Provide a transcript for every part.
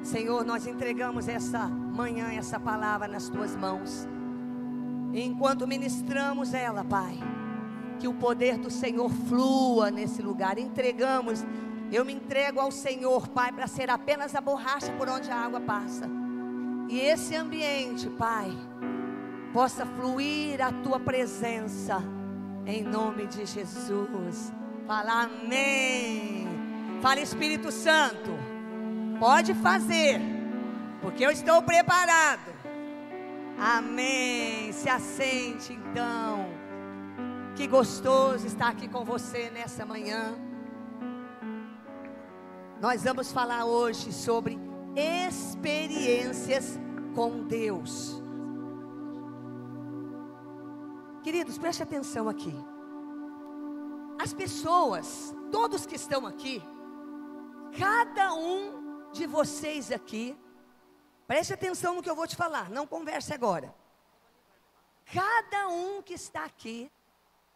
Senhor, nós entregamos essa manhã, essa palavra nas tuas mãos. E enquanto ministramos ela, Pai, que o poder do Senhor flua nesse lugar. Eu me entrego ao Senhor, Pai, para ser apenas a borracha por onde a água passa. E esse ambiente, Pai, possa fluir a tua presença, em nome de Jesus. Fala amém. Fala, Espírito Santo, pode fazer, porque eu estou preparado. Amém. Se assente então. Que gostoso estar aqui com você nessa manhã. Nós vamos falar hoje sobre experiências com Deus. Queridos, preste atenção aqui. As pessoas, todos que estão aqui, cada um de vocês aqui, preste atenção no que eu vou te falar, não converse agora. Cada um que está aqui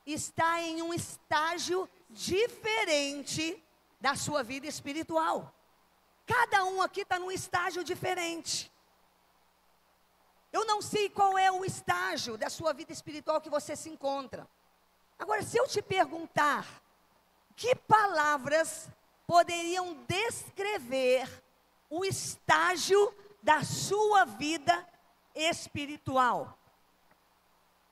está em um estágio diferente da sua vida espiritual. Cada um aqui está num estágio diferente. Eu não sei qual é o estágio da sua vida espiritual que você se encontra. Agora, se eu te perguntar, que palavras poderiam descrever o estágio da sua vida espiritual?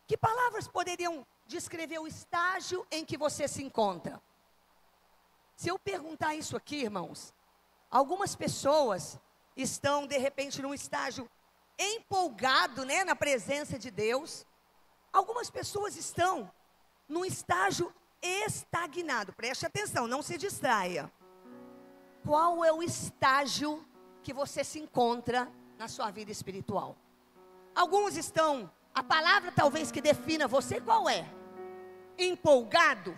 Que palavras poderiam descrever o estágio em que você se encontra? Se eu perguntar isso aqui, irmãos, algumas pessoas estão de repente num estágio empolgado, né, na presença de Deus. Algumas pessoas estão num estágio estagnado. Preste atenção, não se distraia. Qual é o estágio que você se encontra na sua vida espiritual? Alguns estão, a palavra talvez que defina você, qual é? Empolgado?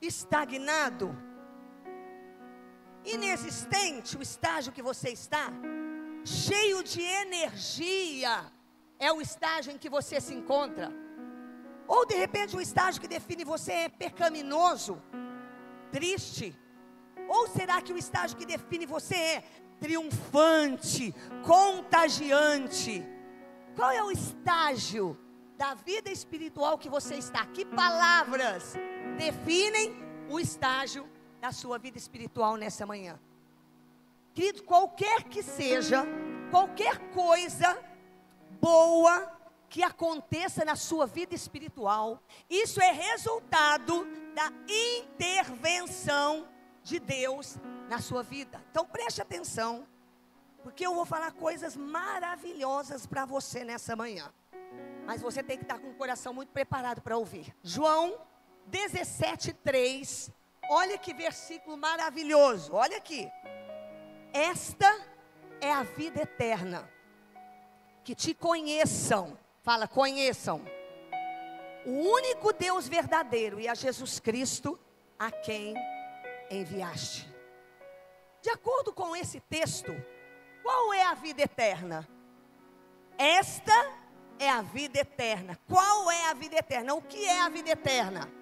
Estagnado? Inexistente o estágio que você está? Cheio de energia é o estágio em que você se encontra? Ou de repente o estágio que define você é pecaminoso, triste? Ou será que o estágio que define você é triunfante, contagiante? Qual é o estágio da vida espiritual que você está? Que palavras definem o estágio da sua vida espiritual nessa manhã? Querido, qualquer que seja, qualquer coisa boa que aconteça na sua vida espiritual, isso é resultado da intervenção de Deus na sua vida. Então preste atenção, porque eu vou falar coisas maravilhosas para você nessa manhã. Mas você tem que estar com o coração muito preparado para ouvir. João 17:3. Olha que versículo maravilhoso. Olha aqui. Esta é a vida eterna, que te conheçam. Fala, conheçam o único Deus verdadeiro e a Jesus Cristo, a quem enviaste. De acordo com esse texto, qual é a vida eterna? Esta é a vida eterna. Qual é a vida eterna? O que é a vida eterna?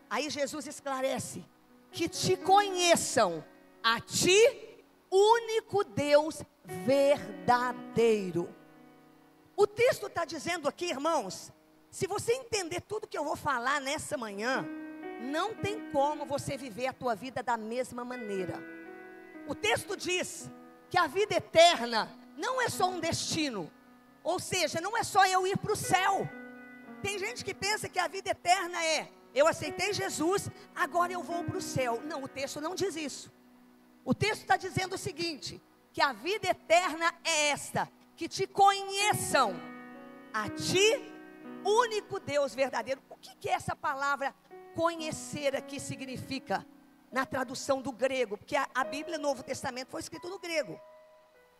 Aí Jesus esclarece: que te conheçam, a ti, único Deus verdadeiro. O texto está dizendo aqui, irmãos, se você entender tudo que eu vou falar nessa manhã, não tem como você viver a tua vida da mesma maneira. O texto diz que a vida eterna não é só um destino, ou seja, não é só eu ir para o céu. Tem gente que pensa que a vida eterna é: eu aceitei Jesus, agora eu vou para o céu. Não, o texto não diz isso. O texto está dizendo o seguinte: que a vida eterna é esta, que te conheçam, a ti, único Deus verdadeiro. O que é essa palavra conhecer aqui significa? Na tradução do grego, porque a Bíblia, Novo Testamento, foi escrito no grego.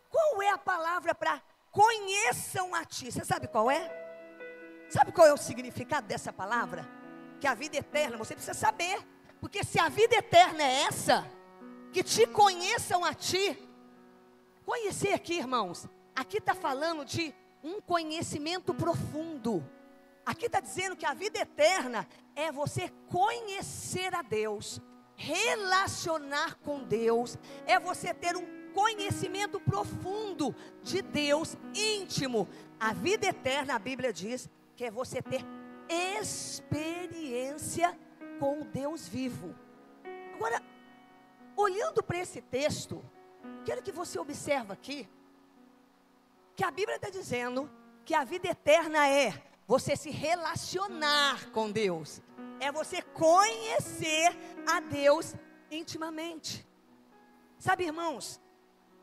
Qual é a palavra para conheçam a ti? Você sabe qual é? Sabe qual é o significado dessa palavra? Que a vida eterna, você precisa saber. Porque se a vida eterna é essa, que te conheçam a ti. Conhecer aqui, irmãos, aqui está falando de um conhecimento profundo. Aqui está dizendo que a vida eterna é você conhecer a Deus, relacionar com Deus, é você ter um conhecimento profundo de Deus, íntimo. A vida eterna, a Bíblia diz, que é você ter experiência com o Deus vivo. Agora, olhando para esse texto, quero que você observe aqui, que a Bíblia está dizendo que a vida eterna é você se relacionar com Deus, é você conhecer a Deus intimamente. Sabe, irmãos,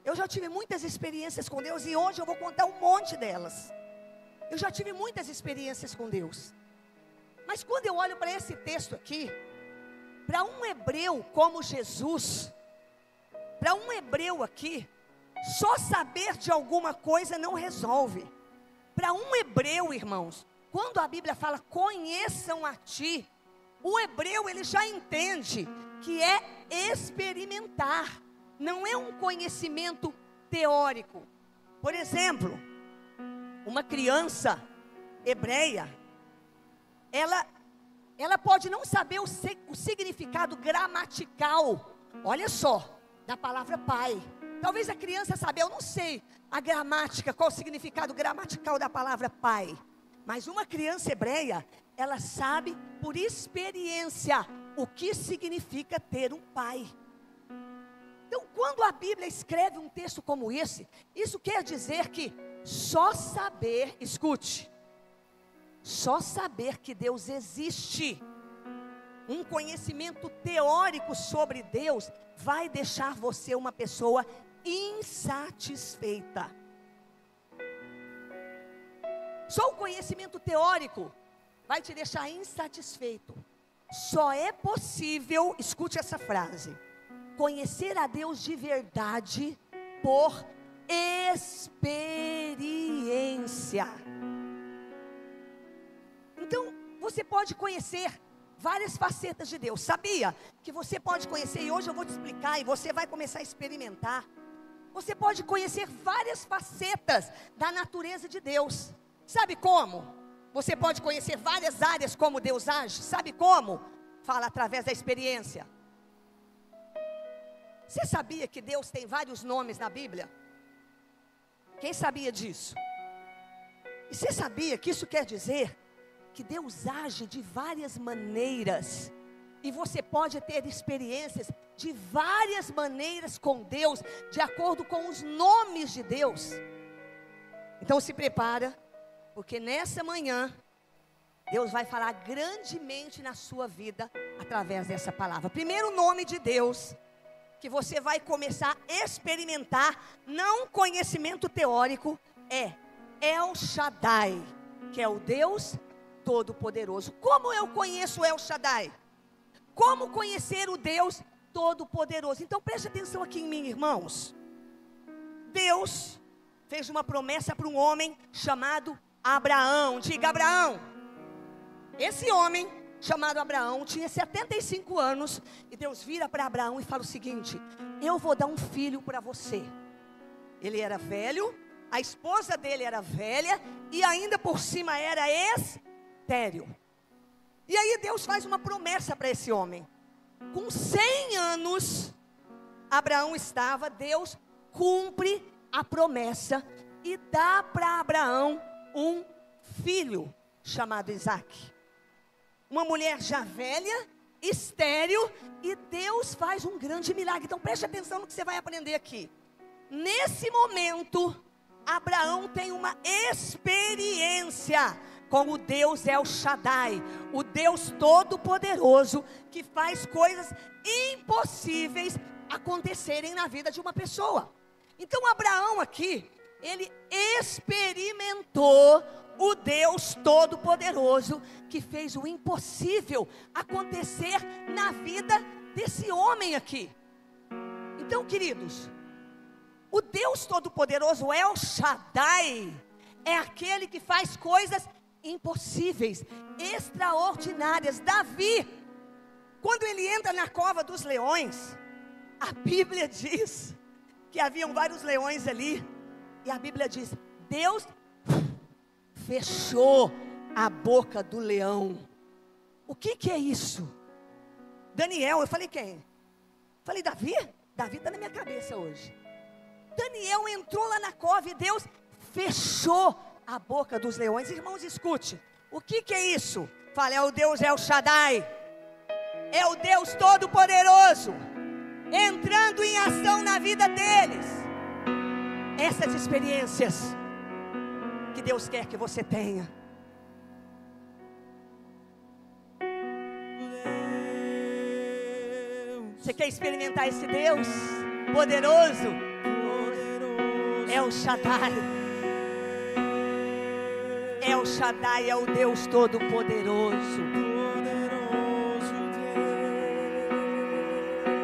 eu já tive muitas experiências com Deus e hoje eu vou contar um monte delas. Eu já tive muitas experiências com Deus. Mas quando eu olho para esse texto aqui, para um hebreu como Jesus, para um hebreu aqui, só saber de alguma coisa não resolve. Para um hebreu, irmãos, quando a Bíblia fala conheçam a ti, o hebreu ele já entende que é experimentar, não é um conhecimento teórico. Por exemplo, uma criança hebreia, ela pode não saber o significado gramatical, olha só, da palavra pai. Talvez a criança saiba, eu não sei a gramática, qual o significado gramatical da palavra pai. Mas uma criança hebreia, ela sabe por experiência o que significa ter um pai. Então, quando a Bíblia escreve um texto como esse, isso quer dizer que só saber, escute, só saber que Deus existe, um conhecimento teórico sobre Deus, vai deixar você uma pessoa insatisfeita. Só o conhecimento teórico vai te deixar insatisfeito. Só é possível, escute essa frase, conhecer a Deus de verdade por experiência. Então, você pode conhecer várias facetas de Deus. Sabia que você pode conhecer, e hoje eu vou te explicar, e você vai começar a experimentar. Você pode conhecer várias facetas da natureza de Deus. Sabe como? Você pode conhecer várias áreas como Deus age. Sabe como? Fala através da experiência. Você sabia que Deus tem vários nomes na Bíblia? Quem sabia disso? E você sabia que isso quer dizer que Deus age de várias maneiras, e você pode ter experiências de várias maneiras com Deus, de acordo com os nomes de Deus? Então se prepara, porque nessa manhã, Deus vai falar grandemente na sua vida, através dessa palavra. Primeiro nome de Deus, que você vai começar a experimentar, não conhecimento teórico, é El Shaddai, que é o Deus Todo-Poderoso. Como eu conheço El Shaddai? Como conhecer o Deus Todo-Poderoso? Então preste atenção aqui em mim, irmãos. Deus fez uma promessa para um homem chamado Abraão. Diga Abraão. Esse homem chamado Abraão tinha 75 anos, e Deus vira para Abraão e fala o seguinte: eu vou dar um filho para você. Ele era velho, a esposa dele era velha, e ainda por cima era estéril. E aí Deus faz uma promessa para esse homem. Com 100 anos, Abraão estava, Deus cumpre a promessa e dá para Abraão um filho chamado Isaque. Uma mulher já velha, estéril, e Deus faz um grande milagre. Então preste atenção no que você vai aprender aqui. Nesse momento, Abraão tem uma experiência com o Deus El Shaddai, o Deus Todo-Poderoso, que faz coisas impossíveis acontecerem na vida de uma pessoa. Então Abraão aqui, ele experimentou o Deus Todo-Poderoso, que fez o impossível acontecer na vida desse homem aqui. Então, queridos, o Deus Todo-Poderoso, El Shaddai, é aquele que faz coisas impossíveis, extraordinárias. Davi, quando ele entra na cova dos leões, a Bíblia diz que haviam vários leões ali, e a Bíblia diz, Deus fechou a boca do leão. O que é isso? Daniel, eu falei quem? Falei Davi? Davi está na minha cabeça hoje. Daniel entrou lá na cova e Deus fechou a boca dos leões. Irmãos, escute, o que é isso? Fala, é o Deus El Shaddai, é o Deus Todo-Poderoso, entrando em ação na vida deles. Essas experiências que Deus quer que você tenha. Você quer experimentar esse Deus poderoso? El Shaddai. El Shaddai é o Deus Todo-Poderoso.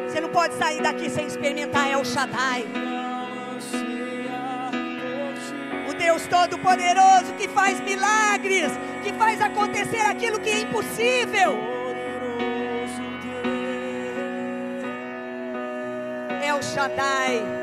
Você não pode sair daqui sem experimentar El Shaddai. O Deus Todo-Poderoso que faz milagres, que faz acontecer aquilo que é impossível. El Shaddai.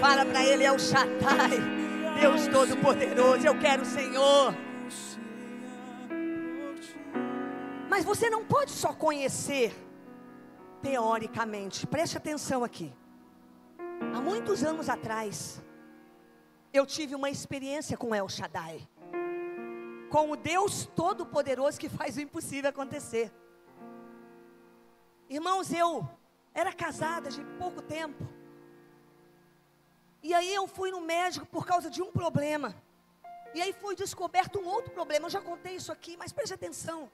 Fala para ele, é o Shaddai, Deus Todo-Poderoso. Eu quero o Senhor. Mas você não pode só conhecer teoricamente. Preste atenção aqui. Há muitos anos atrás, eu tive uma experiência com El Shaddai, com o Deus Todo-Poderoso que faz o impossível acontecer. Irmãos, eu era casada de pouco tempo. E aí eu fui no médico por causa de um problema. E aí foi descoberto um outro problema. Eu já contei isso aqui, mas preste atenção.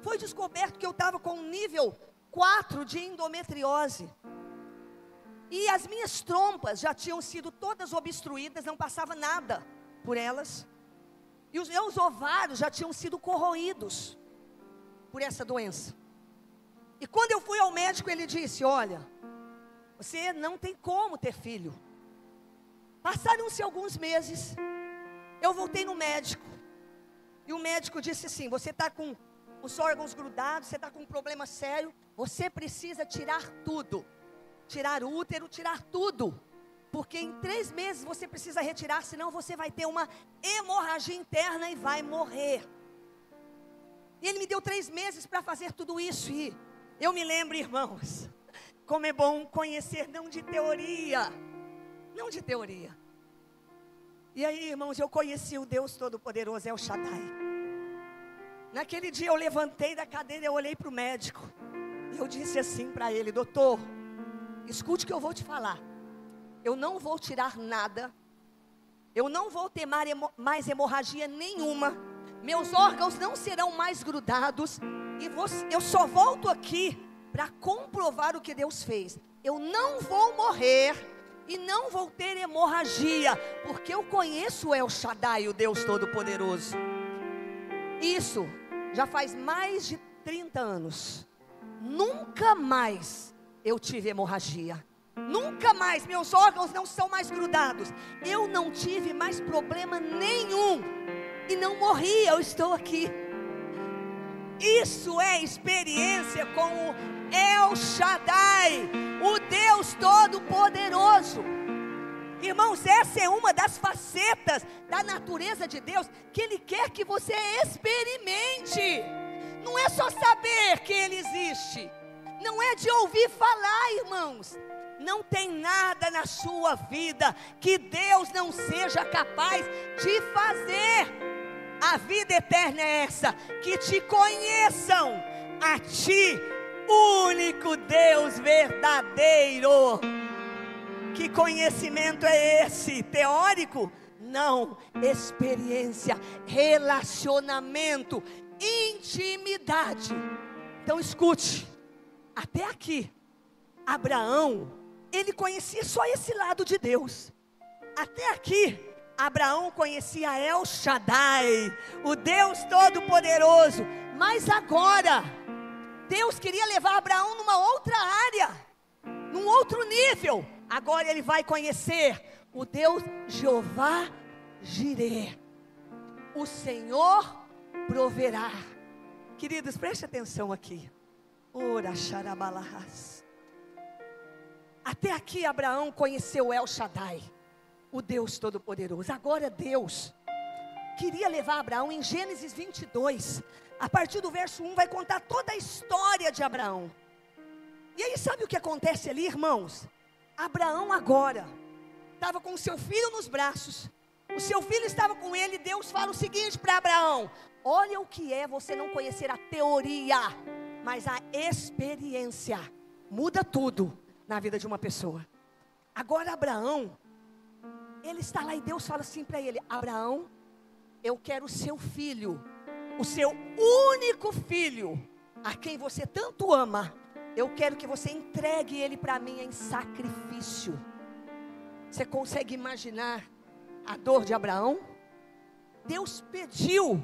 Foi descoberto que eu estava com um nível 4 de endometriose. E as minhas trompas já tinham sido todas obstruídas, não passava nada por elas. E os meus ovários já tinham sido corroídos por essa doença. E quando eu fui ao médico, ele disse, olha, você não tem como ter filho. Passaram-se alguns meses, eu voltei no médico. E o médico disse assim, você está com os órgãos grudados, você está com um problema sério, você precisa tirar tudo. Tirar o útero, tirar tudo. Porque em 3 meses você precisa retirar, senão você vai ter uma hemorragia interna e vai morrer. E ele me deu 3 meses para fazer tudo isso. E eu me lembro, irmãos, como é bom conhecer, não de teoria. Não de teoria. E aí, irmãos, eu conheci o Deus Todo-Poderoso, El Shaddai. Naquele dia eu levantei da cadeira, eu olhei para o médico. E eu disse assim para ele, doutor, escute o que eu vou te falar. Eu não vou tirar nada. Eu não vou ter mais hemorragia nenhuma. Meus órgãos não serão mais grudados. E eu só volto aqui para comprovar o que Deus fez. Eu não vou morrer e não vou ter hemorragia, porque eu conheço o El Shaddai, o Deus Todo-Poderoso. Isso já faz mais de 30 anos. Nunca mais eu tive hemorragia. Nunca mais, meus órgãos não são mais grudados. Eu não tive mais problema nenhum. E não morri, eu estou aqui. Isso é experiência com o El Shaddai, o Deus Todo-Poderoso. Irmãos, essa é uma das facetas da natureza de Deus que Ele quer que você experimente. Não é só saber que Ele existe. Não é de ouvir falar, irmãos. Não tem nada na sua vida que Deus não seja capaz de fazer. A vida eterna é essa, que te conheçam, a ti, único Deus verdadeiro. Que conhecimento é esse? Teórico? Não, experiência, relacionamento, intimidade. Então escute, até aqui, Abraão, ele conhecia só esse lado de Deus. Até aqui, Abraão conhecia El Shaddai, o Deus Todo-Poderoso. Mas agora, Deus queria levar Abraão numa outra área, num outro nível. Agora ele vai conhecer o Deus Jeová Jireh. O Senhor proverá. Queridos, preste atenção aqui. Ora xarabalahas. Até aqui Abraão conheceu El Shaddai. o Deus Todo-Poderoso. Agora Deus queria levar Abraão em Gênesis 22, a partir do verso 1, vai contar toda a história de Abraão. E aí sabe o que acontece ali, irmãos? Abraão agora estava com o seu filho nos braços, o seu filho estava com ele, e Deus fala o seguinte para Abraão: olha o que é você não conhecer a teoria, mas a experiência muda tudo na vida de uma pessoa. Agora Abraão, ele está lá e Deus fala assim para ele: Abraão, eu quero o seu filho, o seu único filho, a quem você tanto ama, eu quero que você entregue ele para mim em sacrifício. Você consegue imaginar a dor de Abraão? Deus pediu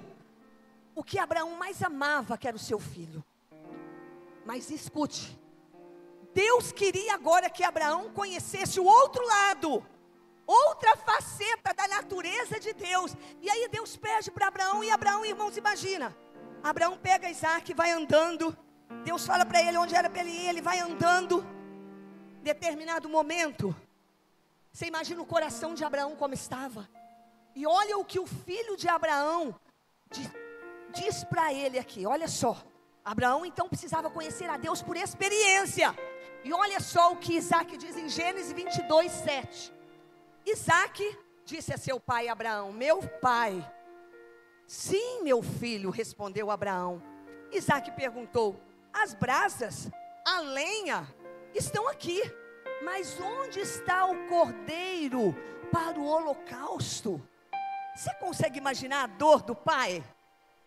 o que Abraão mais amava, que era o seu filho. Mas escute, Deus queria agora que Abraão conhecesse o outro lado, outra faceta da natureza de Deus. E aí Deus pede para Abraão, e Abraão, irmãos, imagina, Abraão pega Isaac e vai andando. Deus fala para ele onde era para ele ir, ele vai andando. Determinado momento, você imagina o coração de Abraão como estava. E olha o que o filho de Abraão diz para ele aqui, olha só. Abraão então precisava conhecer a Deus por experiência. E olha só o que Isaac diz em Gênesis 22, 7. Isaac disse a seu pai Abraão: meu pai. Sim, meu filho, respondeu Abraão. Isaac perguntou: as brasas, a lenha, estão aqui, mas onde está o cordeiro para o holocausto? Você consegue imaginar a dor do pai?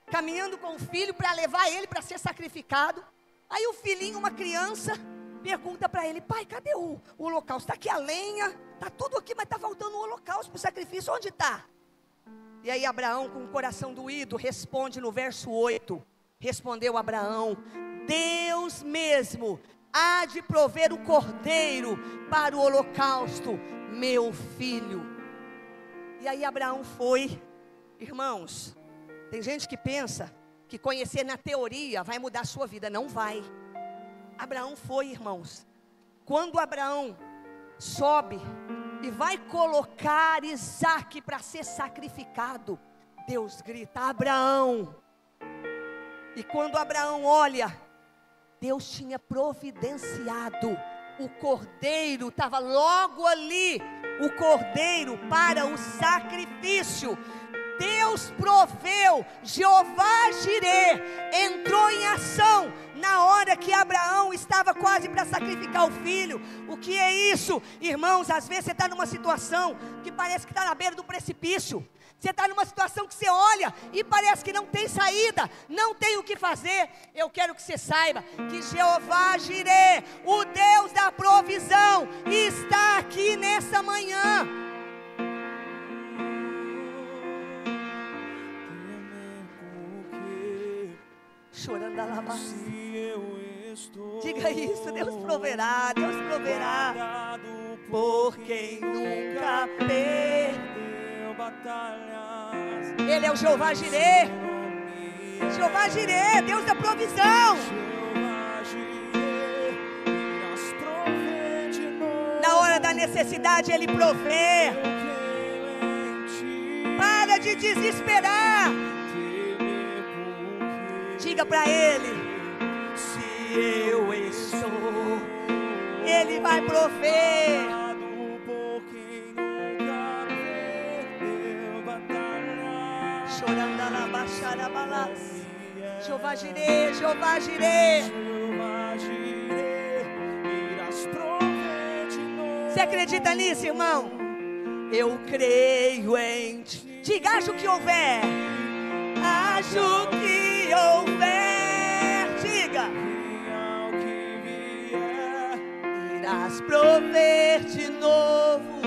Caminhando com o filho para levar ele para ser sacrificado. Aí o filhinho, uma criança, pergunta para ele: pai, cadê o holocausto? Está aqui a lenha, está tudo aqui, mas está faltando o holocausto para o sacrifício, onde está? E aí Abraão, com o coração doído, responde no verso 8, respondeu Abraão: Deus mesmo há de prover o cordeiro para o holocausto, meu filho. E aí Abraão foi, irmãos, tem gente que pensa que conhecer na teoria vai mudar a sua vida. Não vai. Abraão foi, irmãos. Quando Abraão sobe e vai colocar Isaac para ser sacrificado, Deus grita: Abraão. E quando Abraão olha, Deus tinha providenciado o cordeiro, estava logo ali o cordeiro para o sacrifício. Deus proveu, Jeová Jirê entrou em ação na hora que Abraão estava quase para sacrificar o filho. O que é isso? Irmãos, às vezes você está numa situação que parece que está na beira do precipício. Você está numa situação que você olha e parece que não tem saída, não tem o que fazer. Eu quero que você saiba que Jeová Jirê, o Deus da provisão, está aqui nessa manhã. Chorando a lavar. Diga isso: Deus proverá, Deus proverá. Por quem nunca perdeu batalhas. Ele é o Jeová Jirê. Jeová Jirê, Deus da provisão. Na hora da necessidade Ele provê. Para de desesperar. Diga para Ele: se eu estou, Ele vai prover. Chorando a labaixar a balança. Jeová Jirê, Jeová Jirê. Você acredita nisso, irmão? Eu creio em Ti. Diga: acho que houver. Acho que houver. Diga: irás prover de novo.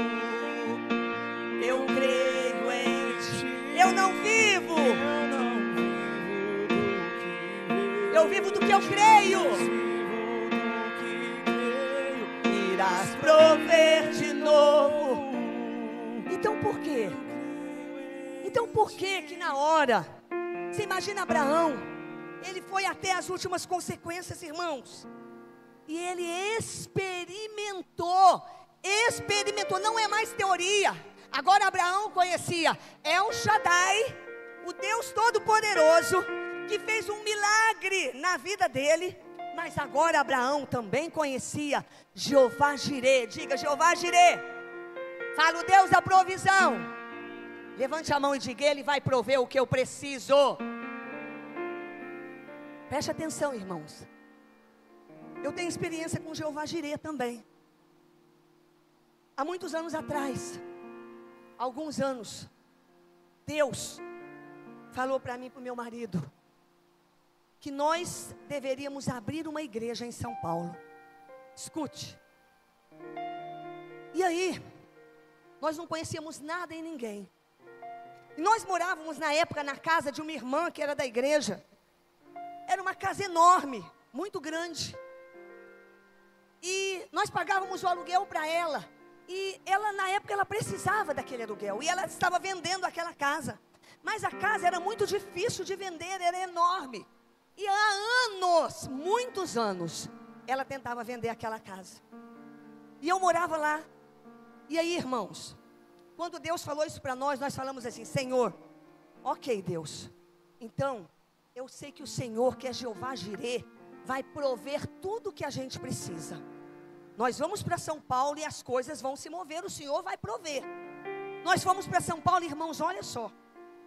Eu creio em Ti. Eu não vivo. Eu vivo do que eu creio. Irás prover de novo. Então por quê? Então por que que na hora, você imagina Abraão, ele foi até as últimas consequências, irmãos, e ele experimentou, não é mais teoria. Agora Abraão conhecia El Shaddai, o Deus Todo-Poderoso, que fez um milagre na vida dele. Mas agora Abraão também conhecia Jeová Jirê. Diga, Jeová Jirê. Fala, o Deus da provisão. Levante a mão e diga, Ele vai prover o que eu preciso. Preste atenção, irmãos. Eu tenho experiência com Jeová Jirê também. Há muitos anos atrás, alguns anos, Deus falou para mim e para o meu marido que nós deveríamos abrir uma igreja em São Paulo. Escute. E aí, nós não conhecíamos nada e ninguém. E nós morávamos na época na casa de uma irmã que era da igreja. Era uma casa enorme, muito grande. E nós pagávamos o aluguel para ela. E ela, na época, ela precisava daquele aluguel. E ela estava vendendo aquela casa. Mas a casa era muito difícil de vender, era enorme. E há anos, muitos anos, ela tentava vender aquela casa. E eu morava lá. E aí, irmãos, quando Deus falou isso para nós falamos assim, Senhor, ok Deus, então, eu sei que o Senhor, que é Jeová Jirê, vai prover tudo o que a gente precisa. Nós vamos para São Paulo e as coisas vão se mover, o Senhor vai prover. Nós fomos para São Paulo, irmãos, olha só.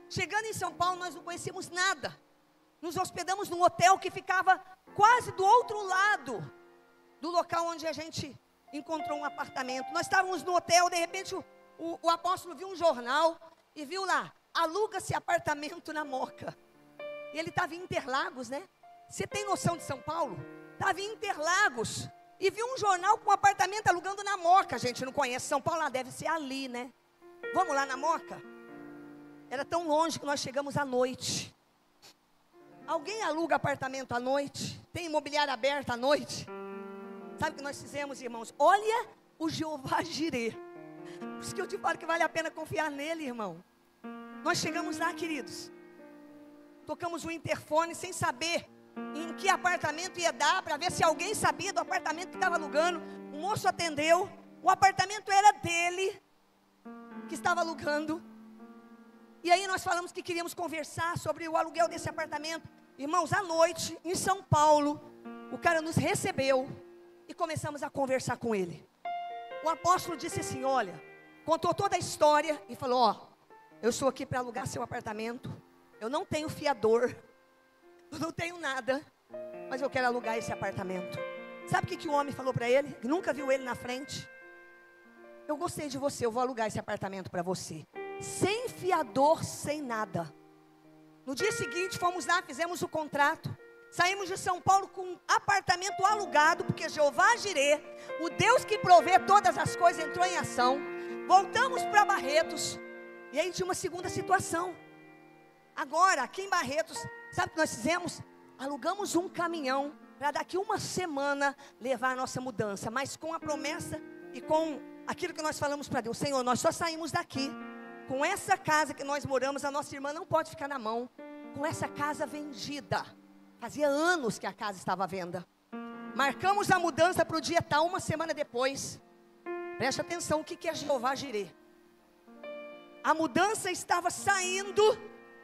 Chegando em São Paulo, nós não conhecíamos nada. Nos hospedamos num hotel que ficava quase do outro lado do local onde a gente encontrou um apartamento. Nós estávamos no hotel, de repente o apóstolo viu um jornal e viu lá, aluga-se apartamento na Moca. E ele estava em Interlagos, né? Você tem noção de São Paulo? Estava em Interlagos e viu um jornal com um apartamento alugando na Moca. A gente não conhece São Paulo, deve ser ali, né? Vamos lá na Moca? Era tão longe que nós chegamos à noite. Alguém aluga apartamento à noite? Tem imobiliária aberta à noite? Sabe o que nós fizemos, irmãos? Olha o Jeová Jirê. Por isso que eu te falo que vale a pena confiar nele, irmão. Nós chegamos lá, queridos. Tocamos o interfone sem saber em que apartamento ia dar, para ver se alguém sabia do apartamento que estava alugando. O moço atendeu. O apartamento era dele, que estava alugando. E aí nós falamos que queríamos conversar sobre o aluguel desse apartamento. Irmãos, à noite, em São Paulo, o cara nos recebeu e começamos a conversar com ele. O apóstolo disse assim, olha, contou toda a história e falou, ó, eu estou aqui para alugar seu apartamento. Eu não tenho fiador, eu não tenho nada, mas eu quero alugar esse apartamento. Sabe o que o homem falou para ele? Que nunca viu ele na frente. Eu gostei de você, eu vou alugar esse apartamento para você. Sem fiador, sem nada. No dia seguinte fomos lá, fizemos o contrato. Saímos de São Paulo com um apartamento alugado, porque Jeová Jirê, o Deus que provê todas as coisas, entrou em ação. Voltamos para Barretos. E aí tinha uma segunda situação. Agora, aqui em Barretos, sabe o que nós fizemos? Alugamos um caminhão para daqui uma semana levar a nossa mudança. Mas com a promessa e com aquilo que nós falamos para Deus. Senhor, nós só saímos daqui com essa casa que nós moramos. A nossa irmã não pode ficar na mão. Com essa casa vendida. Fazia anos que a casa estava à venda. Marcamos a mudança para o dia tal, uma semana depois. Preste atenção, o que é Jeová Jirê? A mudança estava saindo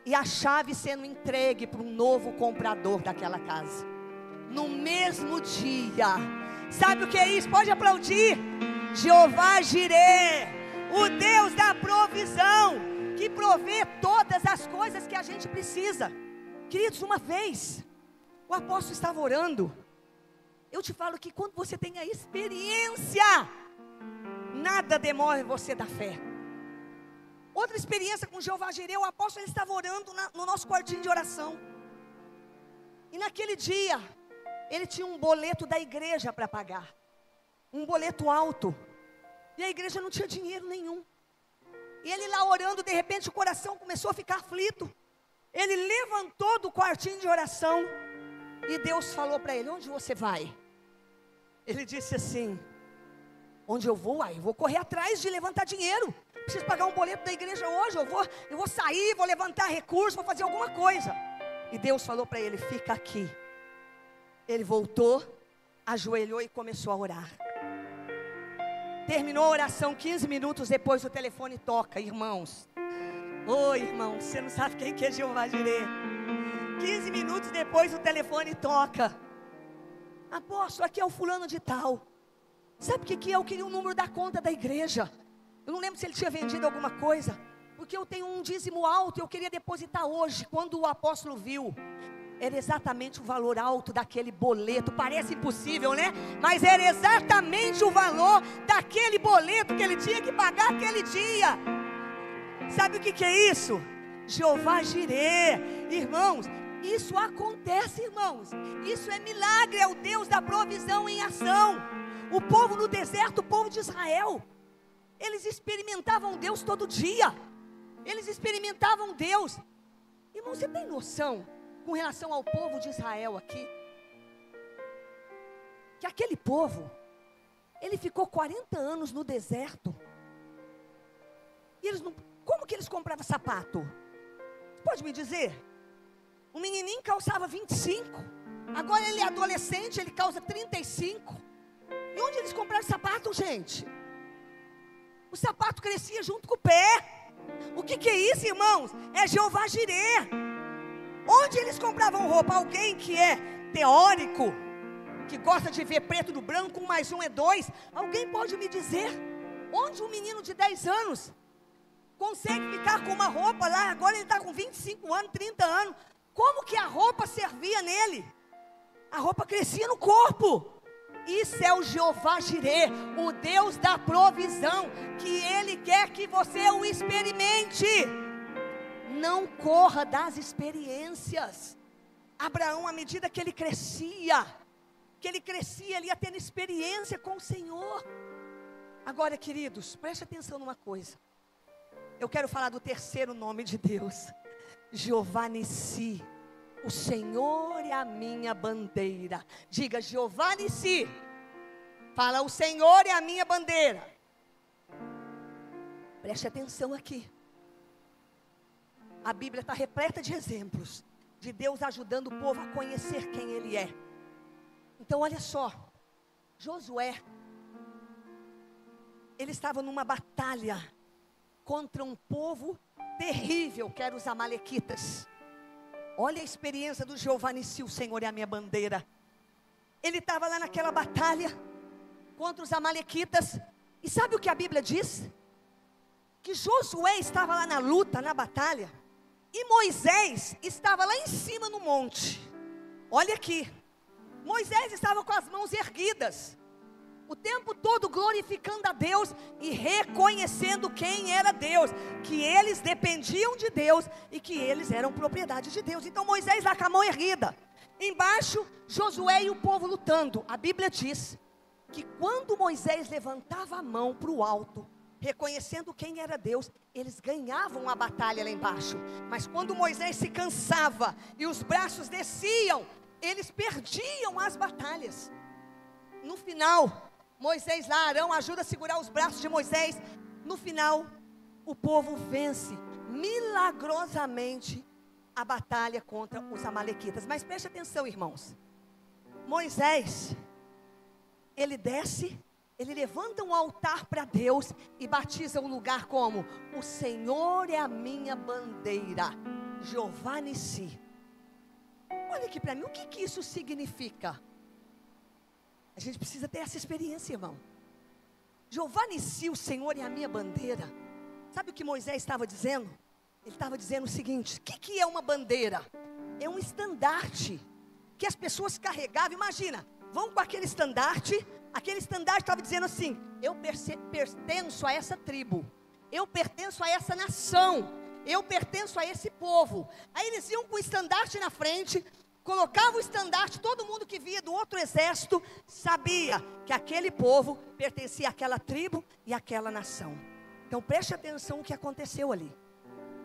e a chave sendo entregue para um novo comprador daquela casa. No mesmo dia. Sabe o que é isso? Pode aplaudir. Jeová Jirê, o Deus da provisão, que provê todas as coisas que a gente precisa. Queridos, uma vez o apóstolo estava orando. Eu te falo que quando você tem a experiência, nada demora você da fé. Outra experiência com Jeová Jirê, o apóstolo ele estava orando no nosso quartinho de oração. E naquele dia, ele tinha um boleto da igreja para pagar. Um boleto alto. E a igreja não tinha dinheiro nenhum. E ele lá orando, de repente o coração começou a ficar aflito. Ele levantou do quartinho de oração. E Deus falou para ele, onde você vai? Ele disse assim, onde eu vou? Eu vou correr atrás de levantar dinheiro. Preciso pagar um boleto da igreja hoje. Eu vou sair, vou levantar recursos, vou fazer alguma coisa. E Deus falou para ele, fica aqui. Ele voltou, ajoelhou e começou a orar. Terminou a oração, 15 minutos depois o telefone toca, irmãos. Oi, irmão, você não sabe quem que é Jeová Jirê. 15 minutos depois o telefone toca. Apóstolo, aqui é o fulano de tal. Sabe o que é? Eu queria o número da conta da igreja. Eu não lembro se ele tinha vendido alguma coisa, porque eu tenho um dízimo alto e eu queria depositar hoje. Quando o apóstolo viu, era exatamente o valor alto daquele boleto. Parece impossível, né? Mas era exatamente o valor daquele boleto que ele tinha que pagar aquele dia. Sabe o que é isso? Jeová Jirê. Irmãos, isso acontece, irmãos. Isso é milagre, é o Deus da provisão em ação. O povo no deserto, o povo de Israel, eles experimentavam Deus todo dia. Eles experimentavam Deus. Irmão, você tem noção, com relação ao povo de Israel aqui, que aquele povo, ele ficou 40 anos no deserto. E eles não... Como que eles compravam sapato? Você pode me dizer? Um menininho calçava 25. Agora ele é adolescente, ele calça 35. E onde eles compraram sapato, gente? O sapato crescia junto com o pé. O que é isso, irmãos? É Jeová Jirê. Onde eles compravam roupa? Alguém que é teórico, que gosta de ver preto no branco, 1 mais 1 é 2. Alguém pode me dizer? Onde um menino de 10 anos consegue ficar com uma roupa lá? Agora ele está com 25 anos, 30 anos. Como que a roupa servia nele? A roupa crescia no corpo. Isso é o Jeová Jirê, o Deus da provisão, que Ele quer que você o experimente. Não corra das experiências. Abraão, à medida que ele crescia, ele ia tendo experiência com o Senhor. Agora, queridos, preste atenção numa coisa. Eu quero falar do terceiro nome de Deus, Jeová Nissi. O Senhor é a minha bandeira. Diga, Jeová Nissi. Fala, o Senhor é a minha bandeira. Preste atenção aqui. A Bíblia está repleta de exemplos de Deus ajudando o povo a conhecer quem Ele é. Então olha só, Josué, ele estava numa batalha contra um povo terrível, que eram os amalequitas. Olha a experiência do Jeová Nissi, o Senhor é a minha bandeira. Ele estava lá naquela batalha contra os amalequitas. E sabe o que a Bíblia diz? Que Josué estava lá na luta, na batalha, e Moisés estava lá em cima no monte. Olha aqui, Moisés estava com as mãos erguidas, o tempo todo glorificando a Deus e reconhecendo quem era Deus, que eles dependiam de Deus e que eles eram propriedade de Deus. Então Moisés lá com a mão erguida, embaixo Josué e o povo lutando. A Bíblia diz que quando Moisés levantava a mão para o alto, reconhecendo quem era Deus, eles ganhavam a batalha lá embaixo. Mas quando Moisés se cansava e os braços desciam, eles perdiam as batalhas. No final, Moisés lá, Arão ajuda a segurar os braços de Moisés. No final, o povo vence milagrosamente a batalha contra os amalequitas. Mas preste atenção, irmãos. Moisés, ele desce, ele levanta um altar para Deus e batiza o lugar como: o Senhor é a minha bandeira, Jeová Nissi. Olha aqui para mim, o que isso significa? A gente precisa ter essa experiência, irmão. Jeová Nissi, o Senhor é a minha bandeira. Sabe o que Moisés estava dizendo? Ele estava dizendo o seguinte: o que é uma bandeira? É um estandarte que as pessoas carregavam. Imagina, vão com aquele estandarte estava dizendo assim: eu pertenço a essa tribo, eu pertenço a essa nação, eu pertenço a esse povo. Aí eles iam com o estandarte na frente, colocavam o estandarte, todo mundo que via do outro exército sabia que aquele povo pertencia àquela tribo e àquela nação. Então preste atenção o que aconteceu ali.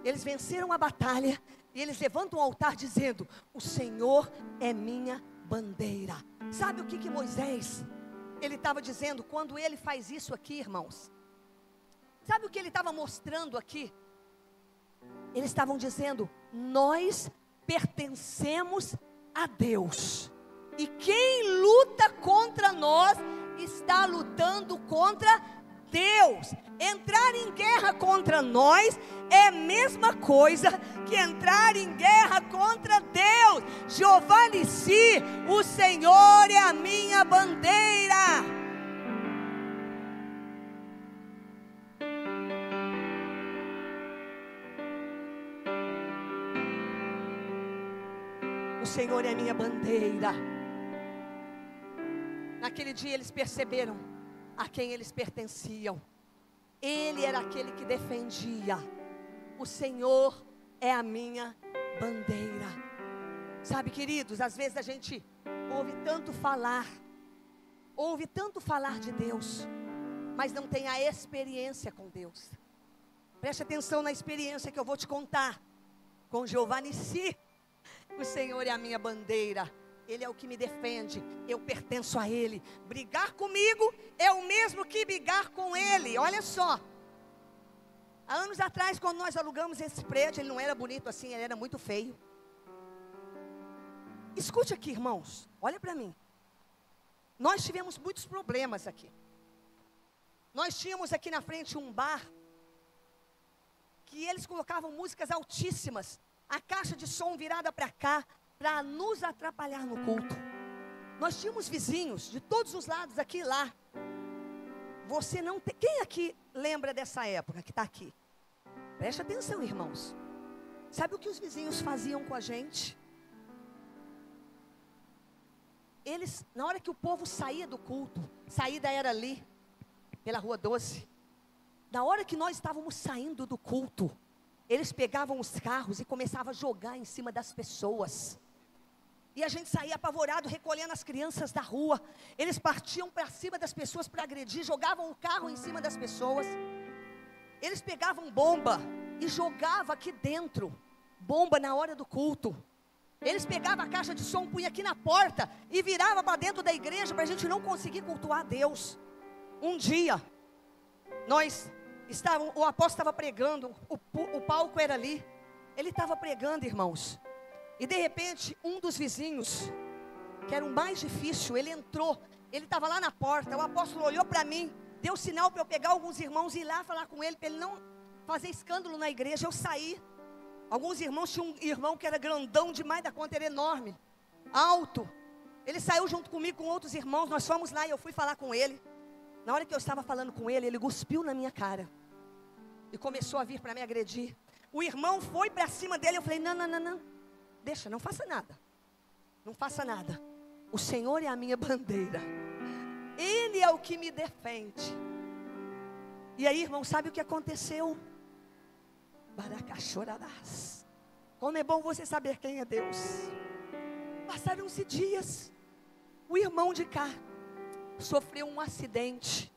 Eles venceram a batalha e eles levantam um altar dizendo: o Senhor é minha bandeira. Sabe o que Moisés, ele estava dizendo quando ele faz isso aqui, irmãos? Sabe o que ele estava mostrando aqui? Eles estavam dizendo: nós pertencemos a Deus, e quem luta contra nós está lutando contra Deus. Entrar em guerra contra nós é a mesma coisa que entrar em guerra contra Deus. Jeová Nissi, o Senhor é a minha bandeira. O Senhor é a minha bandeira. Naquele dia eles perceberam a quem eles pertenciam. Ele era aquele que defendia. O Senhor é a minha bandeira. Sabe, queridos, às vezes a gente ouve tanto falar de Deus, mas não tem a experiência com Deus. Preste atenção na experiência que eu vou te contar com Jeová Nissi. O Senhor é a minha bandeira. Ele é o que me defende, eu pertenço a Ele. Brigar comigo é o mesmo que brigar com Ele. Olha só, há anos atrás, quando nós alugamos esse prédio, ele não era bonito assim, ele era muito feio. Escute aqui, irmãos, olha para mim. Nós tivemos muitos problemas aqui. Nós tínhamos aqui na frente um bar, que eles colocavam músicas altíssimas, a caixa de som virada para cá, para nos atrapalhar no culto. Nós tínhamos vizinhos de todos os lados, aqui e lá. Você não tem... Quem aqui lembra dessa época que está aqui? Preste atenção, irmãos. Sabe o que os vizinhos faziam com a gente? Eles, na hora que o povo saía do culto, saída era ali, pela Rua 12. Na hora que nós estávamos saindo do culto, eles pegavam os carros e começavam a jogar em cima das pessoas. E a gente saía apavorado, recolhendo as crianças da rua. Eles partiam para cima das pessoas para agredir, jogavam o carro em cima das pessoas. Eles pegavam bomba e jogavam aqui dentro, bomba na hora do culto. Eles pegavam a caixa de som, punha aqui na porta e virava para dentro da igreja para a gente não conseguir cultuar a Deus. Um dia, o apóstolo estava pregando, o palco era ali. Ele estava pregando, irmãos. E de repente, um dos vizinhos, que era o mais difícil, ele entrou. Ele estava lá na porta, o apóstolo olhou para mim, deu sinal para eu pegar alguns irmãos e ir lá falar com ele, para ele não fazer escândalo na igreja. Eu saí. Alguns irmãos, tinha um irmão que era grandão demais da conta, era enorme, alto. Ele saiu junto comigo, com outros irmãos, nós fomos lá e eu fui falar com ele. Na hora que eu estava falando com ele, ele cuspiu na minha cara e começou a vir para me agredir. O irmão foi para cima dele, eu falei, não, deixa, não faça nada. Não faça nada. O Senhor é a minha bandeira. Ele é o que me defende. E aí, irmão, sabe o que aconteceu? Baracachorarás. Como é bom você saber quem é Deus. Passaram-se dias. O irmão de cá sofreu um acidente,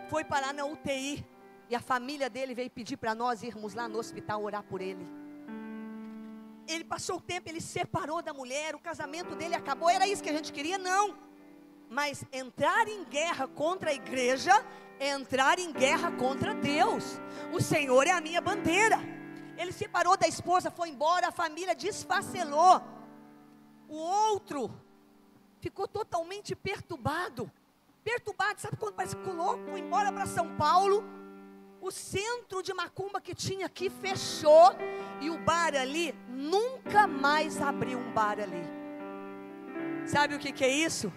foi parar na UTI. E a família dele veio pedir para nós irmos lá no hospital orar por ele. Ele passou o tempo, ele se separou da mulher, o casamento dele acabou. Era isso que a gente queria? Não. Mas entrar em guerra contra a igreja é entrar em guerra contra Deus. O Senhor é a minha bandeira. Ele se separou da esposa, foi embora, a família desfacelou. O outro ficou totalmente perturbado. Sabe quando parece que louco? Foi embora para São Paulo. O centro de macumba que tinha aqui fechou. E o bar ali, nunca mais abriu um bar ali. Sabe o que é isso?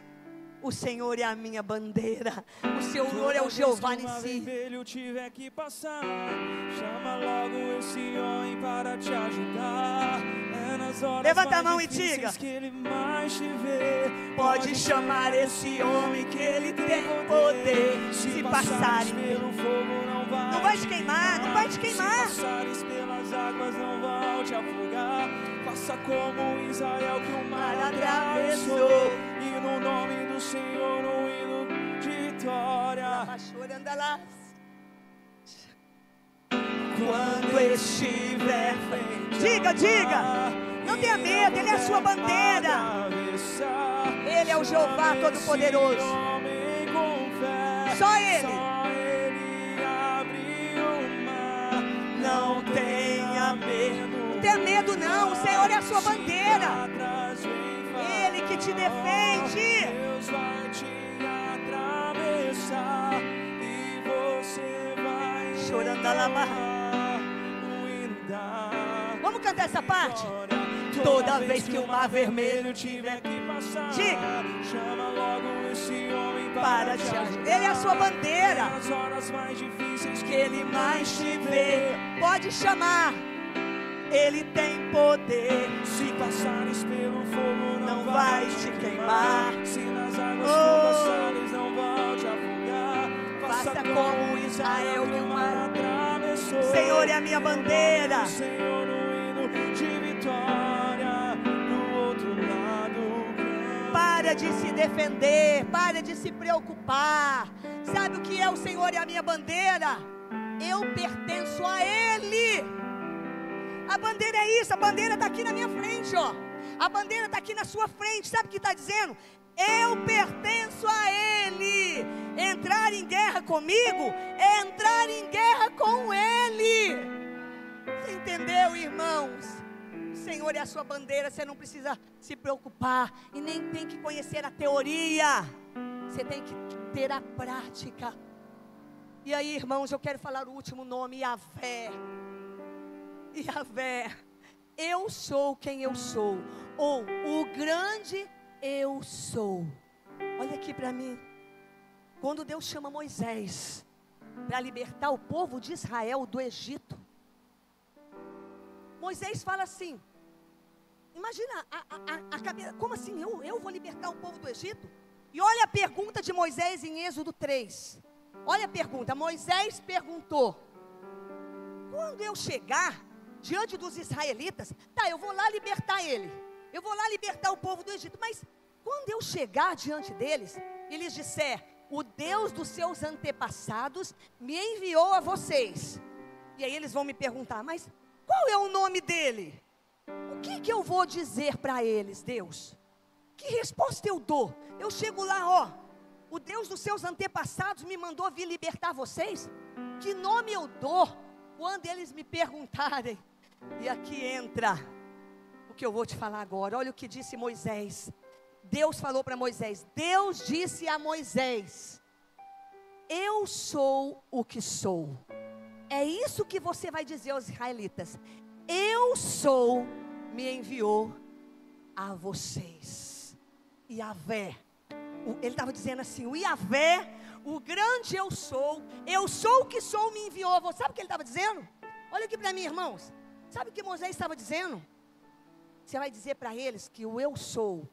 O Senhor é a minha bandeira. O Senhor é o Jeová Nissi. Vermelho tiver que passar, chama logo esse homem para te ajudar. É nas horas levanta a mão mais e diga que ele mais te vê. Pode chamar esse homem que ele tem poder. Se passares pelo fogo não vai te queimar, não vai te queimar. Se passares pelas águas não vão te afogar. Faça como Israel que o mar atravessou. E no nome do Senhor um hino de vitória. Quando estiver frente, diga, não tenha medo, Ele é a sua bandeira. Ele é o Jeová Todo-Poderoso. Só Ele. Não tenha medo. Não tenha medo não, o Senhor é a sua bandeira. Ele que te defende. Deus vai te atravessar e você Vamos cantar essa parte? Toda vez que o mar vermelho tiver que passar, diga, chama logo esse homem para te ajudar. Ele é a sua bandeira. Nas horas mais difíceis Que ele mais te vê, pode chamar. Ele tem poder. Se passares pelo fogo, não vai te queimar. Se nas águas passares, não vão te afogar. Faça como Israel que o mar atravessou. Senhor é a minha bandeira. Senhor, no hino de vitória, do outro lado. Para de se defender, para de se preocupar. Sabe o que é o Senhor é a minha bandeira? Eu pertenço a Ele. A bandeira é isso, a bandeira está aqui na minha frente, ó. A bandeira está aqui na sua frente, sabe o que está dizendo? Eu pertenço a Ele. Entrar em guerra comigo é entrar em guerra com Ele. Você entendeu, irmãos? O Senhor é a sua bandeira, você não precisa se preocupar e nem tem que conhecer a teoria. Você tem que ter a prática. E aí, irmãos, eu quero falar o último nome, Yahvé. Yahvé, eu sou quem eu sou, ou o grande eu sou. Olha aqui para mim. Quando Deus chama Moisés para libertar o povo de Israel do Egito, Moisés fala assim, imagina a cabeça, como assim eu vou libertar o povo do Egito? E olha a pergunta de Moisés em Êxodo 3. Olha a pergunta, Moisés perguntou, quando eu chegar diante dos israelitas, tá, eu vou lá libertar ele, eu vou lá libertar o povo do Egito, mas quando eu chegar diante deles, e lhes disser, o Deus dos seus antepassados me enviou a vocês, e aí eles vão me perguntar, mas qual é o nome dele? O que eu vou dizer para eles, Deus? Que resposta eu dou? Eu chego lá, ó, o Deus dos seus antepassados me mandou vir libertar vocês? Que nome eu dou quando eles me perguntarem? E aqui entra o que eu vou te falar agora. Olha o que disse Moisés. Deus falou para Moisés. Deus disse a Moisés, eu sou o que sou. É isso que você vai dizer aos israelitas. Eu sou, me enviou a vocês. Yahvé. Ele estava dizendo assim, o Yahvé, o grande eu sou o que sou, me enviou. Sabe o que ele estava dizendo? Olha aqui para mim, irmãos. Sabe o que Moisés estava dizendo? Você vai dizer para eles que o eu sou,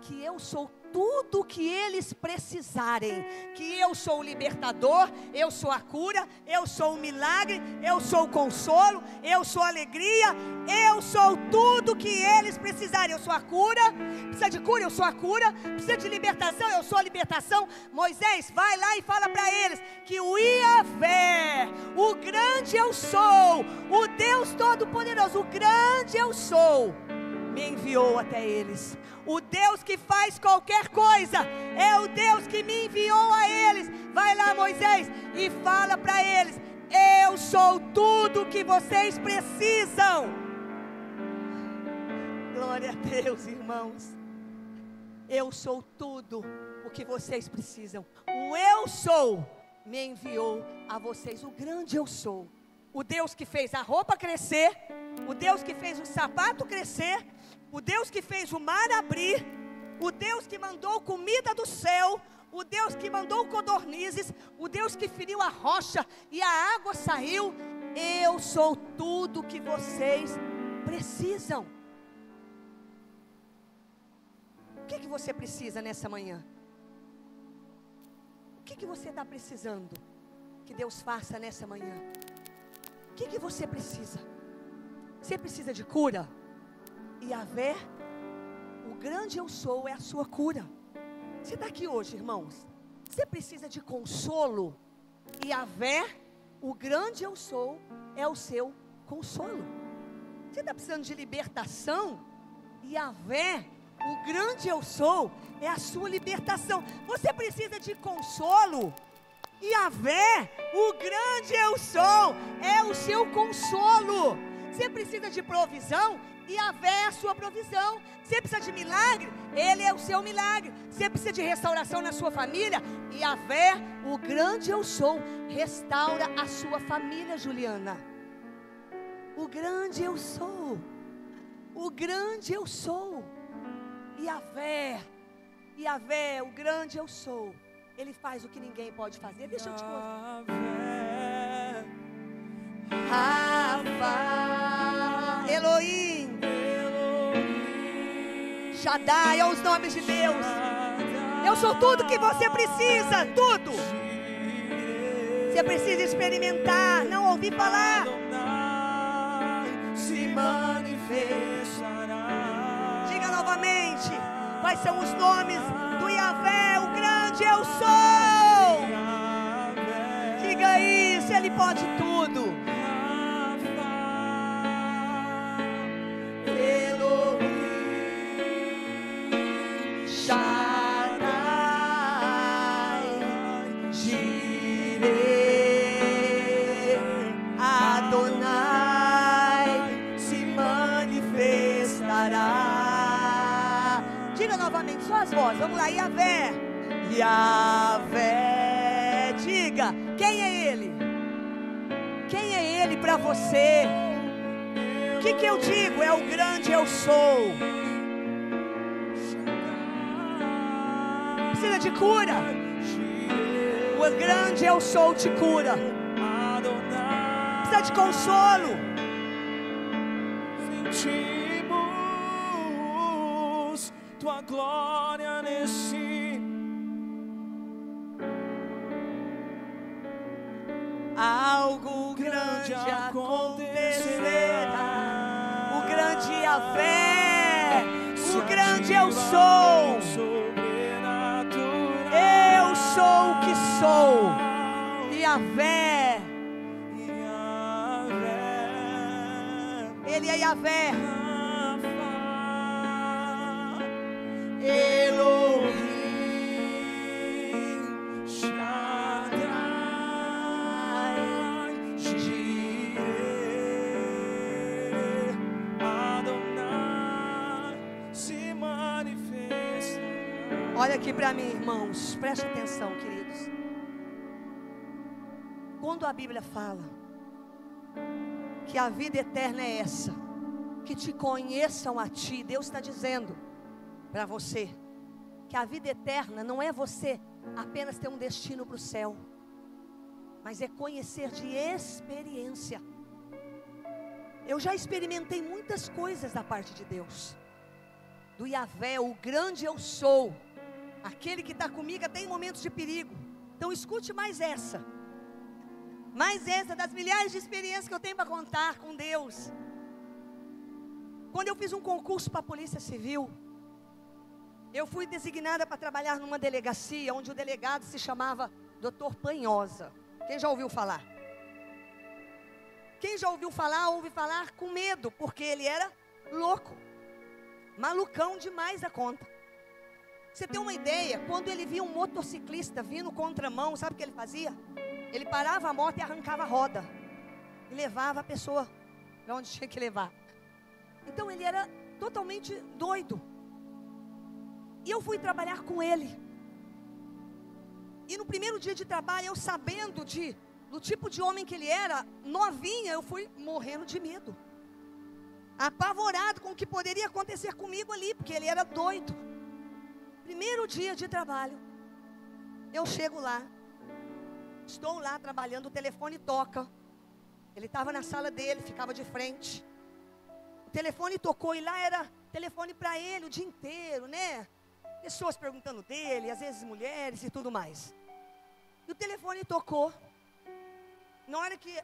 que eu sou tudo que eles precisarem, que eu sou o libertador, eu sou a cura, eu sou o milagre, eu sou o consolo, eu sou a alegria, eu sou tudo que eles precisarem. Eu sou a cura, precisa de cura, eu sou a cura, precisa de libertação, eu sou a libertação. Moisés, vai lá e fala para eles que o Yahvé, o grande eu sou, o Deus todo-poderoso, o grande eu sou, me enviou até eles. O Deus que faz qualquer coisa é o Deus que me enviou a eles. Vai lá, Moisés, e fala para eles, eu sou tudo que vocês precisam. Glória a Deus, irmãos. Eu sou tudo o que vocês precisam. O eu sou me enviou a vocês. O grande eu sou, o Deus que fez a roupa crescer, o Deus que fez o sapato crescer, o Deus que fez o mar abrir, o Deus que mandou comida do céu, o Deus que mandou codornizes, o Deus que feriu a rocha e a água saiu. Eu sou tudo que vocês precisam. O que você precisa nessa manhã? O que você está precisando que Deus faça nessa manhã? O que você precisa? Você precisa de cura? Yahvé, o grande eu sou, é a sua cura. Você está aqui hoje, irmãos, você precisa de consolo? Yahvé, o grande eu sou, é o seu consolo. Você está precisando de libertação? Yahvé, o grande eu sou, é a sua libertação. Você precisa de consolo? Yahvé, o grande eu sou, é o seu consolo. Você precisa de provisão? Yahvé é a sua provisão. Você precisa de milagre? Ele é o seu milagre. Você precisa de restauração na sua família? Yahvé, o grande eu sou, restaura a sua família, Juliana. O grande eu sou. O grande eu sou. Yahvé, Yahvé, o grande eu sou. Ele faz o que ninguém pode fazer. Deixa eu te mostrar. Rafa, Elohim, Shaddai, é os nomes de Deus. Eu sou tudo que você precisa, tudo. Você precisa experimentar, não ouvir falar. Se manifestará. Diga novamente, quais são os nomes do Yahvé, o grande eu sou. Diga isso, Ele pode tudo. Novamente, só as vozes, vamos lá, Yahvé, Yahvé, diga, quem é Ele? Quem é Ele para você? O que eu digo? É o grande eu sou. Precisa de cura? O grande eu sou te cura. Precisa de consolo? Tua glória nesse algo grande acontecerá. O grande Yahvé, o grande eu sou. Eu sou o que sou. Yahvé, Ele é Yahvé. Elohim, Shaddai, Jireh, Adonai, se manifesta. Olha aqui para mim, irmãos, preste atenção, queridos. Quando a Bíblia fala que a vida eterna é essa, que te conheçam a ti, Deus está dizendo para você que a vida eterna não é você apenas ter um destino para o céu, mas é conhecer de experiência. Eu já experimentei muitas coisas da parte de Deus, do Yahvé, o grande eu sou, aquele que está comigo até em momentos de perigo. Então escute mais essa das milhares de experiências que eu tenho para contar com Deus. Quando eu fiz um concurso para a Polícia Civil, eu fui designada para trabalhar numa delegacia onde o delegado se chamava Dr. Panhosa. Quem já ouviu falar? Quem já ouviu falar, ouve falar com medo, porque ele era louco, malucão demais da conta. Você tem uma ideia? Quando ele via um motociclista vindo contramão, sabe o que ele fazia? Ele parava a moto e arrancava a roda e levava a pessoa para onde tinha que levar. Então ele era totalmente doido. E eu fui trabalhar com ele. E no primeiro dia de trabalho, eu sabendo do tipo de homem que ele era, novinha, eu fui morrendo de medo, apavorado com o que poderia acontecer comigo ali, porque ele era doido. Primeiro dia de trabalho, eu chego lá, estou lá trabalhando, o telefone toca. Ele estava na sala dele, ficava de frente. O telefone tocou e lá era telefone para ele o dia inteiro, né? Pessoas perguntando dele, às vezes mulheres e tudo mais. E o telefone tocou. Na hora que...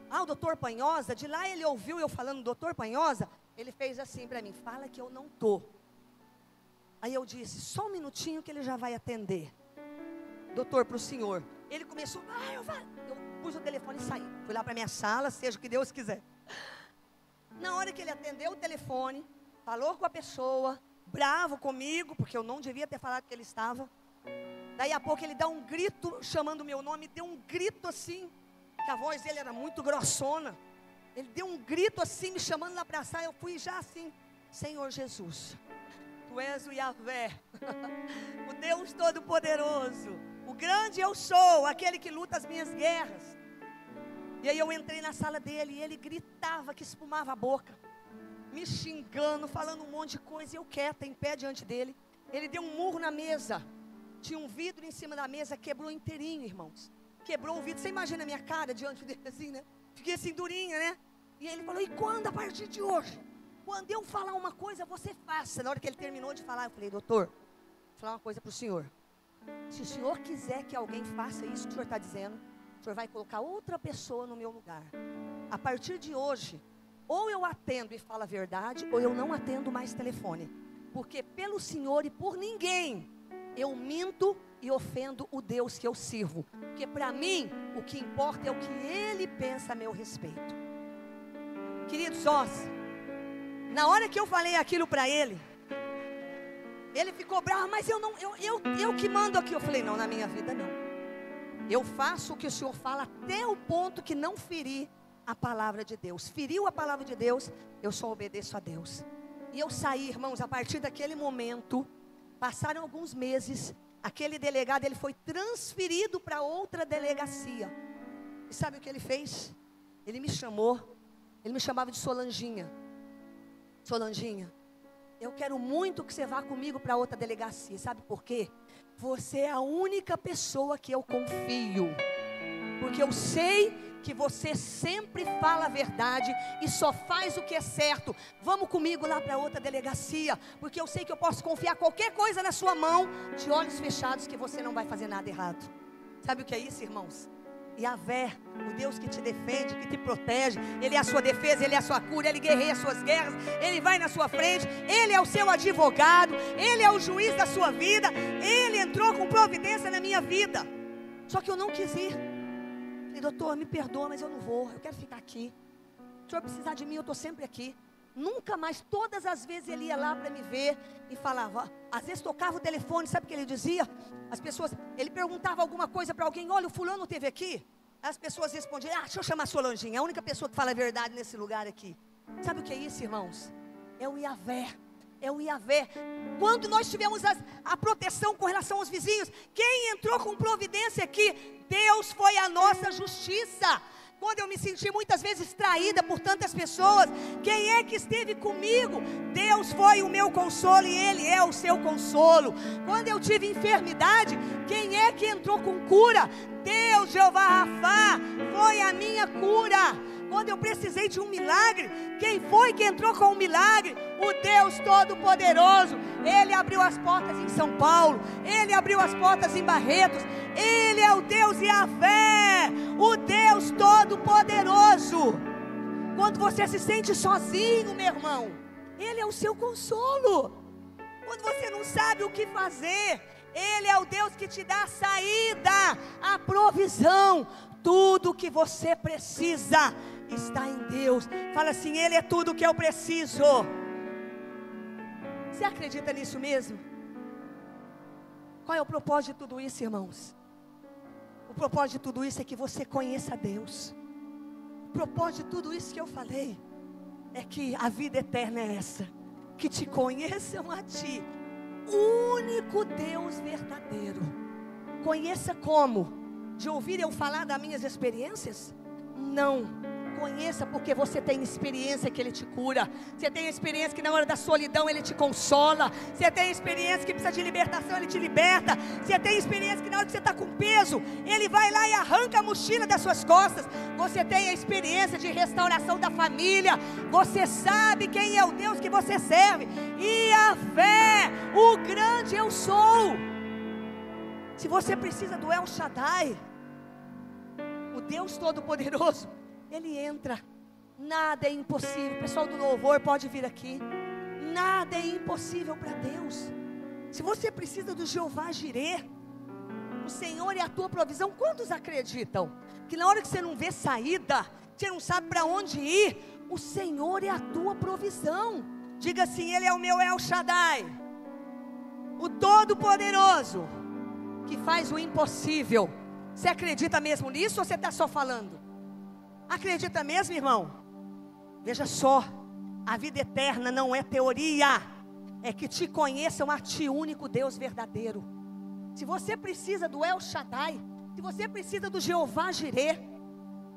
o doutor Panhosa, de lá ele ouviu eu falando doutor Panhosa, ele fez assim para mim, fala que eu não estou. Aí eu disse, só um minutinho que ele já vai atender. Doutor, para o senhor. Ele começou, eu pus o telefone e saí. Fui lá para minha sala, seja o que Deus quiser. Na hora que ele atendeu o telefone, falou com a pessoa, bravo comigo, porque eu não devia ter falado que ele estava. Daí a pouco ele dá um grito, chamando o meu nome, deu um grito assim, que a voz dele era muito grossona. Ele deu um grito assim, me chamando lá para a sala. Eu fui já assim: Senhor Jesus, Tu és o Yahvé, o Deus Todo-Poderoso, o grande eu sou, aquele que luta as minhas guerras. E aí eu entrei na sala dele e ele gritava que espumava a boca, me xingando, falando um monte de coisa, e eu quieta, em pé diante dele. Ele deu um murro na mesa, tinha um vidro em cima da mesa, quebrou inteirinho, irmãos. Quebrou o vidro, você imagina a minha cara diante dele assim, né? Fiquei assim durinha, né? E ele falou: e quando a partir de hoje, quando eu falar uma coisa, você faça. Na hora que ele terminou de falar, eu falei: doutor, vou falar uma coisa para o senhor. Se o senhor quiser que alguém faça isso que o senhor está dizendo, o senhor vai colocar outra pessoa no meu lugar. A partir de hoje, ou eu atendo e falo a verdade, ou eu não atendo mais telefone. Porque pelo senhor e por ninguém, eu minto e ofendo o Deus que eu sirvo. Porque para mim, o que importa é o que Ele pensa a meu respeito. Queridos, na hora que eu falei aquilo para ele, ele ficou bravo: mas eu que mando aqui. Eu falei: não, na minha vida não. Eu faço o que o senhor fala até o ponto que não ferir a palavra de Deus. Feriu a palavra de Deus, eu só obedeço a Deus. E eu saí, irmãos, a partir daquele momento, passaram alguns meses, aquele delegado, ele foi transferido para outra delegacia. E sabe o que ele fez? Ele me chamou, ele me chamava de Solanginha. Solanginha, eu quero muito que você vá comigo para outra delegacia. Sabe por quê? Você é a única pessoa que eu confio. Porque eu sei que você sempre fala a verdade e só faz o que é certo. Vamos comigo lá para outra delegacia, porque eu sei que eu posso confiar qualquer coisa na sua mão, de olhos fechados, que você não vai fazer nada errado. Sabe o que é isso, irmãos? Yahvé, o Deus que te defende, que te protege. Ele é a sua defesa, Ele é a sua cura. Ele guerreia as suas guerras, Ele vai na sua frente. Ele é o seu advogado, Ele é o juiz da sua vida. Ele entrou com providência na minha vida. Só que eu não quis ir. Falei: doutor, me perdoa, mas eu não vou, eu quero ficar aqui. Se o senhor precisar de mim, eu estou sempre aqui. Nunca mais, todas as vezes ele ia lá para me ver e falava. Às vezes tocava o telefone, sabe o que ele dizia? As pessoas, ele perguntava alguma coisa para alguém: olha, o fulano esteve aqui. As pessoas respondiam: deixa eu chamar a Solanginha, a única pessoa que fala a verdade nesse lugar aqui. Sabe o que é isso, irmãos? É o Yahvé. É o Yahvé. Quando nós tivemos a proteção com relação aos vizinhos, quem entrou com providência aqui? Deus foi a nossa justiça. Quando eu me senti muitas vezes traída por tantas pessoas, quem é que esteve comigo? Deus foi o meu consolo e Ele é o seu consolo. Quando eu tive enfermidade, quem é que entrou com cura? Deus, Jeová Rafá, foi a minha cura. Quando eu precisei de um milagre, quem foi que entrou com o milagre? O Deus Todo-Poderoso. Ele abriu as portas em São Paulo, Ele abriu as portas em Barretos. Ele é o Deus Yahvé, o Deus Todo-Poderoso. Quando você se sente sozinho, meu irmão, Ele é o seu consolo. Quando você não sabe o que fazer, Ele é o Deus que te dá a saída, a provisão. Tudo que você precisa está em Deus. Fala assim: Ele é tudo que eu preciso. Você acredita nisso mesmo? Qual é o propósito de tudo isso, irmãos? O propósito de tudo isso é que você conheça Deus. O propósito de tudo isso que eu falei é que a vida eterna é essa: que te conheçam a ti, o único Deus verdadeiro. Conheça como? De ouvir eu falar das minhas experiências? Não. Conheça porque você tem experiência que Ele te cura. Você tem experiência que na hora da solidão Ele te consola. Você tem experiência que precisa de libertação, Ele te liberta. Você tem experiência que na hora que você está com peso, Ele vai lá e arranca a mochila das suas costas. Você tem a experiência de restauração da família. Você sabe quem é o Deus que você serve. Yahvé, o grande eu sou. Se você precisa do El Shaddai, o Deus Todo-Poderoso, Ele entra. Nada é impossível. O pessoal do louvor pode vir aqui. Nada é impossível para Deus. Se você precisa do Jeová Jireh, o Senhor é a tua provisão. Quantos acreditam que na hora que você não vê saída, você não sabe para onde ir, o Senhor é a tua provisão? Diga assim: Ele é o meu El Shaddai, o Todo-Poderoso, que faz o impossível. Você acredita mesmo nisso ou você está só falando? Acredita mesmo, irmão? Veja só, a vida eterna não é teoria, é que te conheçam a ti, único Deus verdadeiro. Se você precisa do El Shaddai, se você precisa do Jeová Jireh,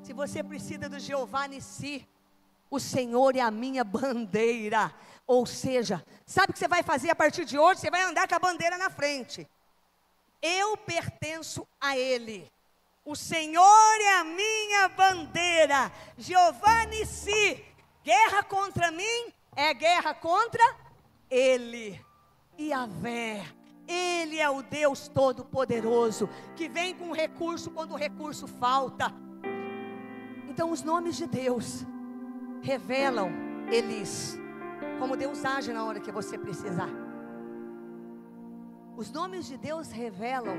se você precisa do Jeová Nissi, o Senhor é a minha bandeira. Ou seja, sabe o que você vai fazer a partir de hoje? Você vai andar com a bandeira na frente. Eu pertenço a Ele. O Senhor é a minha bandeira. Jeová Nissi. Guerra contra mim é guerra contra Ele. Yahvé. Ele é o Deus Todo-Poderoso, que vem com recurso quando o recurso falta. Então os nomes de Deus revelam eles, como Deus age na hora que você precisar. Os nomes de Deus revelam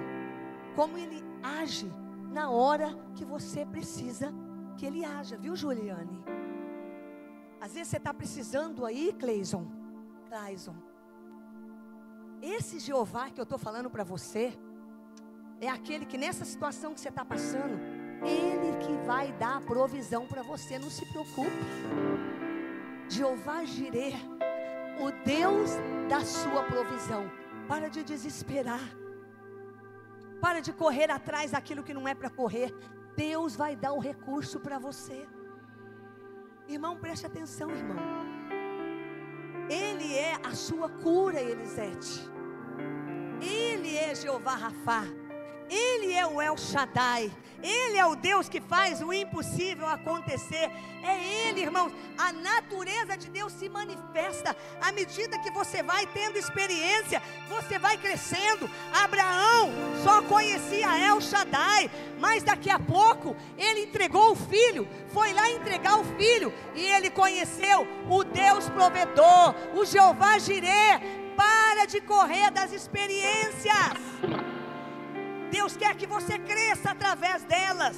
como Ele age na hora que você precisa que Ele haja, viu, Juliane? Às vezes você está precisando aí, Clayson. Esse Jeová que eu estou falando para você, é aquele que nessa situação que você está passando, Ele que vai dar a provisão para você, não se preocupe. Jeová Jireh, o Deus da sua provisão. Para de desesperar. Para de correr atrás daquilo que não é para correr. Deus vai dar o recurso para você. Irmão, preste atenção, irmão. Ele é a sua cura, Elisete. Ele é Jeová Rafá. Ele é o El Shaddai. Ele é o Deus que faz o impossível acontecer. É Ele, irmãos. A natureza de Deus se manifesta à medida que você vai tendo experiência, você vai crescendo. Abraão só conhecia El Shaddai, mas daqui a pouco ele entregou o filho, foi lá entregar o filho, e ele conheceu o Deus provedor, o Jeová Jireh. Para de correr das experiências. Deus quer que você cresça através delas.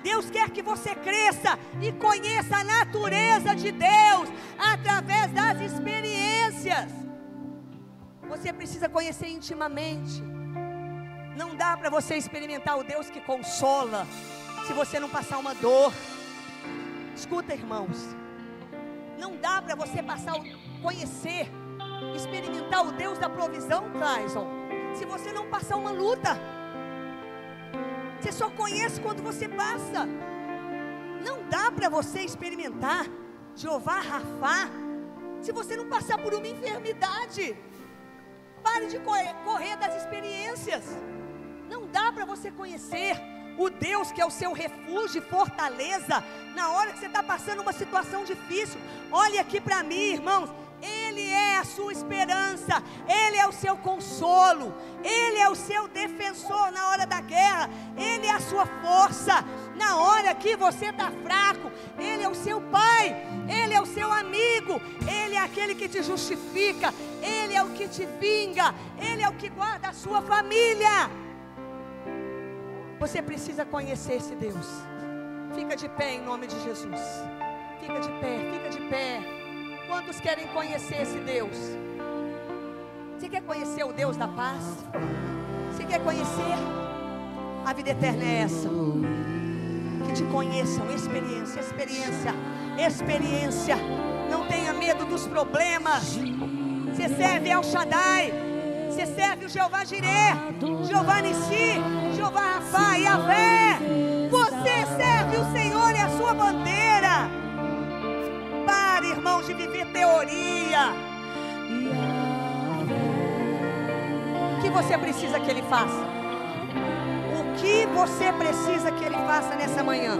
Deus quer que você cresça e conheça a natureza de Deus através das experiências. Você precisa conhecer intimamente. Não dá para você experimentar o Deus que consola se você não passar uma dor. Escuta, irmãos, não dá para você conhecer, experimentar o Deus da provisão, Clayson, se você não passar uma luta. Você só conhece quando você passa. Não dá para você experimentar Jeová Rafá se você não passar por uma enfermidade. Pare de correr das experiências. Não dá para você conhecer o Deus que é o seu refúgio e fortaleza na hora que você está passando uma situação difícil. Olhe aqui para mim, irmãos. Ele é a sua esperança, Ele é o seu consolo, Ele é o seu defensor na hora da guerra, Ele é a sua força na hora que você está fraco, Ele é o seu pai, Ele é o seu amigo, Ele é aquele que te justifica, Ele é o que te vinga, Ele é o que guarda a sua família. Você precisa conhecer esse Deus. Fica de pé em nome de Jesus. Fica de pé, fica de pé. Quantos querem conhecer esse Deus? Você quer conhecer o Deus da paz? Você quer conhecer? A vida eterna é essa. Que te conheçam, experiência, experiência, experiência. Não tenha medo dos problemas. Você serve El Shaddai. Você serve o Jeová Jireh, Jeová Nissi, Jeová Rafá, Yahvé. Você serve o Senhor e a sua bandeira. Pare, irmãos, de viver teoria. O que você precisa que Ele faça? O que você precisa que Ele faça nessa manhã?